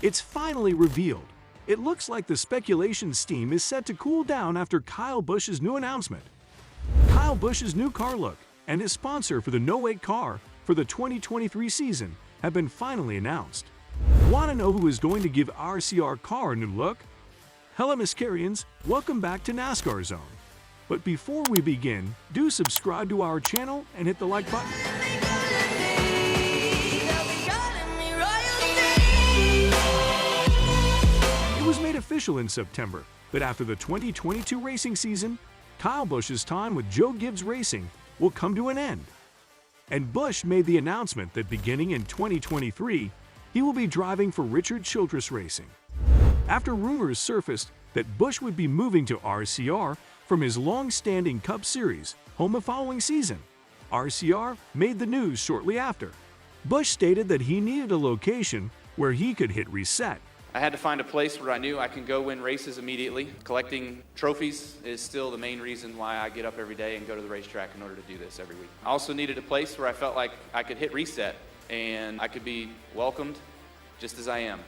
It's finally revealed. It looks like the speculation steam is set to cool down after Kyle Busch's new announcement. Kyle Busch's new car look and his sponsor for the no-wake car for the 2023 season have been finally announced. Want to know who is going to give RCR car a new look? Hello Mascarians, welcome back to NASCAR Zone. But before we begin, do subscribe to our channel and hit the like button. It was made official in September that after the 2022 racing season, Kyle Busch's time with Joe Gibbs Racing will come to an end. And Busch made the announcement that beginning in 2023, he will be driving for Richard Childress Racing. After rumors surfaced that Busch would be moving to RCR from his long-standing Cup Series home the following season, RCR made the news shortly after. Busch stated that he needed a location where he could hit reset. I had to find a place where I knew I can go win races immediately. Collecting trophies is still the main reason why I get up every day and go to the racetrack in order to do this every week. I also needed a place where I felt like I could hit reset and I could be welcomed just as I am.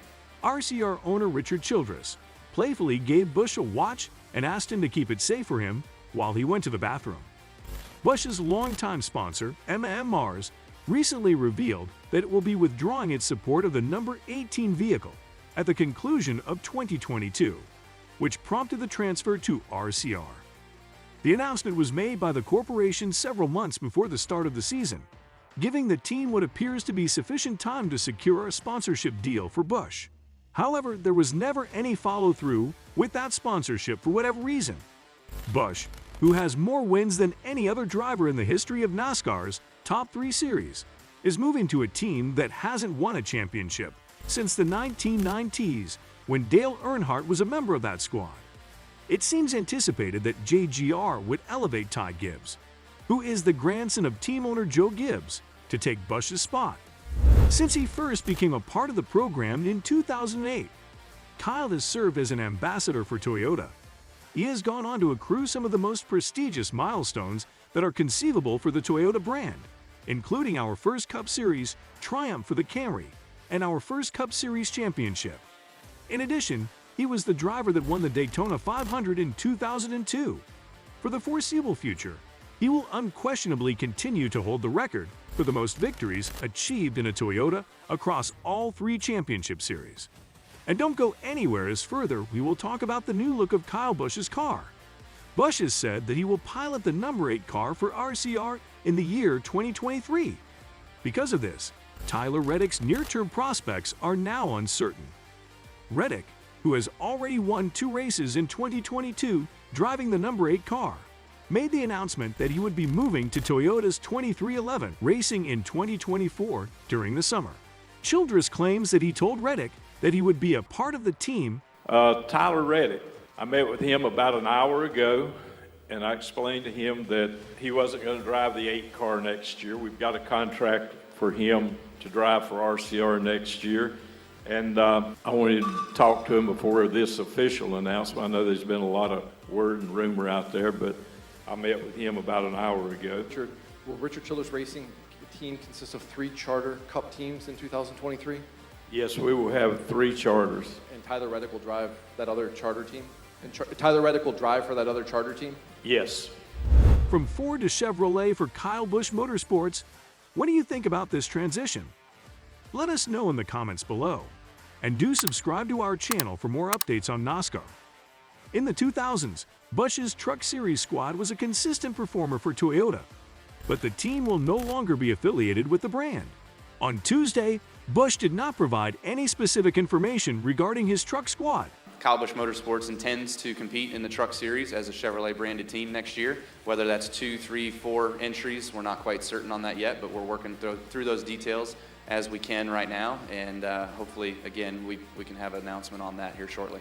RCR owner Richard Childress playfully gave Busch a watch and asked him to keep it safe for him while he went to the bathroom. Busch's longtime sponsor, Mars, recently revealed that it will be withdrawing its support of the number 18 vehicle at the conclusion of 2022, which prompted the transfer to RCR. The announcement was made by the corporation several months before the start of the season, giving the team what appears to be sufficient time to secure a sponsorship deal for Busch. However, there was never any follow-through with that sponsorship for whatever reason. Busch, who has more wins than any other driver in the history of NASCAR's top 3 series, is moving to a team that hasn't won a championship since the 1990s, when Dale Earnhardt was a member of that squad. It seems anticipated that JGR would elevate Ty Gibbs, who is the grandson of team owner Joe Gibbs, to take Busch's spot. Since he first became a part of the program in 2008, Kyle has served as an ambassador for Toyota. He has gone on to accrue some of the most prestigious milestones that are conceivable for the Toyota brand, including our first Cup Series triumph for the Camry and our first Cup Series championship. In addition, he was the driver that won the Daytona 500 in 2002. For the foreseeable future, he will unquestionably continue to hold the record for the most victories achieved in a Toyota across all 3 championship series. And don't go anywhere, as further we will talk about the new look of Kyle Busch's car. Busch has said that he will pilot the number 8 car for RCR in the year 2023. Because of this, Tyler Reddick's near-term prospects are now uncertain. Reddick, who has already won 2 races in 2022 driving the number 8 car, made the announcement that he would be moving to Toyota's 2311 Racing in 2024 during the summer. Childress claims that he told Reddick that he would be a part of the team. Tyler Reddick, I met with him about an hour ago, and I explained to him that he wasn't going to drive the 8 car next year. We've got a contract for him to drive for RCR next year, and I wanted to talk to him before this official announcement. I know there's been a lot of word and rumor out there, but I met with him about an hour ago. Will Richard Childress Racing team consist of 3 charter Cup teams in 2023? Yes, we will have 3 charters. And Tyler Reddick will drive that other charter team? And Tyler Reddick will drive for that other charter team? Yes. From Ford to Chevrolet for Kyle Busch Motorsports, what do you think about this transition? Let us know in the comments below. And do subscribe to our channel for more updates on NASCAR. In the 2000s, Busch's Truck Series squad was a consistent performer for Toyota, but the team will no longer be affiliated with the brand. On Tuesday, Busch did not provide any specific information regarding his truck squad. Kyle Busch Motorsports intends to compete in the Truck Series as a Chevrolet branded team next year. Whether that's 2, 3, 4 entries, we're not quite certain on that yet, but we're working through those details as we can right now, and hopefully, again, we can have an announcement on that here shortly.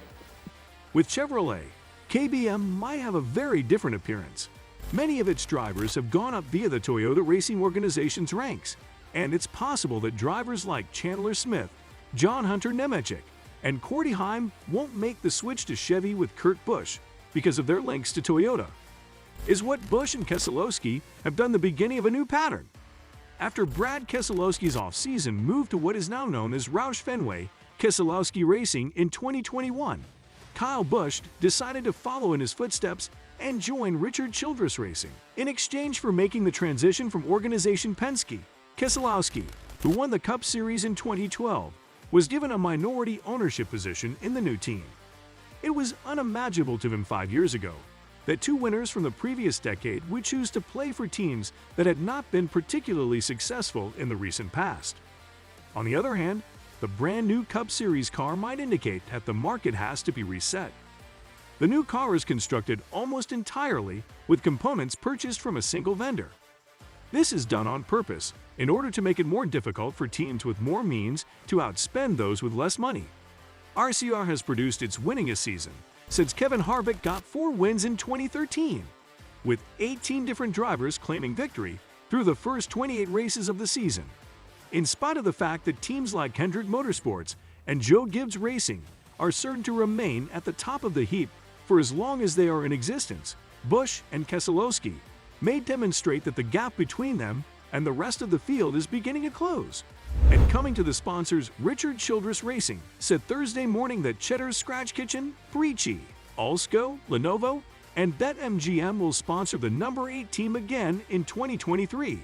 With Chevrolet, KBM might have a very different appearance. Many of its drivers have gone up via the Toyota Racing Organization's ranks, and it's possible that drivers like Chandler Smith, John Hunter Nemechek, and Cordy Heim won't make the switch to Chevy with Kurt Busch because of their links to Toyota. Is what Busch and Keselowski have done the beginning of a new pattern? After Brad Keselowski's off-season move to what is now known as Roush Fenway, Keselowski Racing in 2021, Kyle Busch decided to follow in his footsteps and join Richard Childress Racing. In exchange for making the transition from organization Penske, Keselowski, who won the Cup Series in 2012, was given a minority ownership position in the new team. It was unimaginable to him 5 years ago that two winners from the previous decade would choose to play for teams that had not been particularly successful in the recent past. On the other hand, the brand new Cup Series car might indicate that the market has to be reset. The new car is constructed almost entirely with components purchased from a single vendor. This is done on purpose in order to make it more difficult for teams with more means to outspend those with less money. RCR has produced its winningest season since Kevin Harvick got 4 wins in 2013, with 18 different drivers claiming victory through the first 28 races of the season. In spite of the fact that teams like Hendrick Motorsports and Joe Gibbs Racing are certain to remain at the top of the heap for as long as they are in existence, Busch and Keselowski may demonstrate that the gap between them and the rest of the field is beginning to close. And coming to the sponsors, Richard Childress Racing said Thursday morning that Cheddar's Scratch Kitchen, Brici, Alsco, Lenovo, and BetMGM will sponsor the number 8 team again in 2023.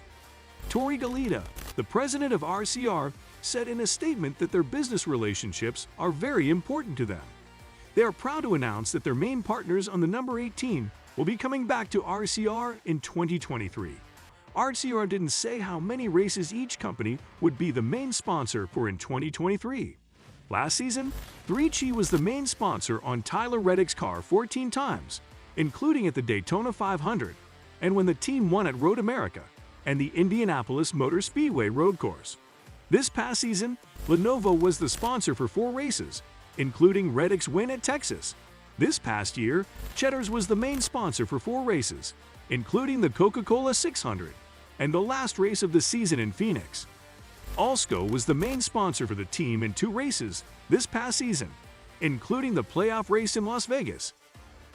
Tori Galita, the president of RCR, said in a statement that their business relationships are very important to them. They are proud to announce that their main partners on the number 8 team will be coming back to RCR in 2023. RCR didn't say how many races each company would be the main sponsor for in 2023. Last season, Brici was the main sponsor on Tyler Reddick's car 14 times, including at the Daytona 500, and when the team won at Road America and the Indianapolis Motor Speedway road course. This past season, Lenovo was the sponsor for 4 races, including Reddick's win at Texas. This past year, Cheddar's was the main sponsor for 4 races, including the Coca-Cola 600 and the last race of the season in Phoenix. Alsco was the main sponsor for the team in 2 races this past season, including the playoff race in Las Vegas.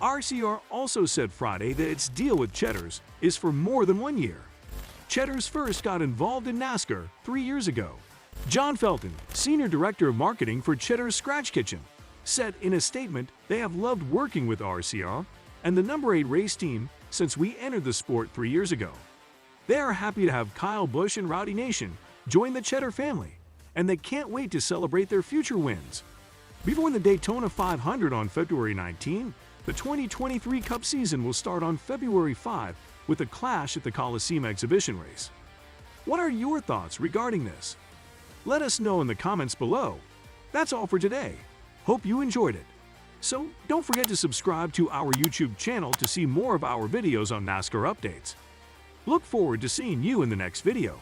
RCR also said Friday that its deal with Cheddar's is for more than 1 year. Cheddar's first got involved in NASCAR 3 years ago. John Felton, Senior Director of Marketing for Cheddar's Scratch Kitchen, said in a statement they have loved working with RCR and the number 8 race team since we entered the sport 3 years ago. They are happy to have Kyle Busch and Rowdy Nation join the Cheddar family, and they can't wait to celebrate their future wins. Before the Daytona 500 on February 19, the 2023 Cup season will start on February 5 with a clash at the Coliseum exhibition race. What are your thoughts regarding this? Let us know in the comments below. That's all for today. Hope you enjoyed it. So don't forget to subscribe to our YouTube channel to see more of our videos on NASCAR updates. Look forward to seeing you in the next video.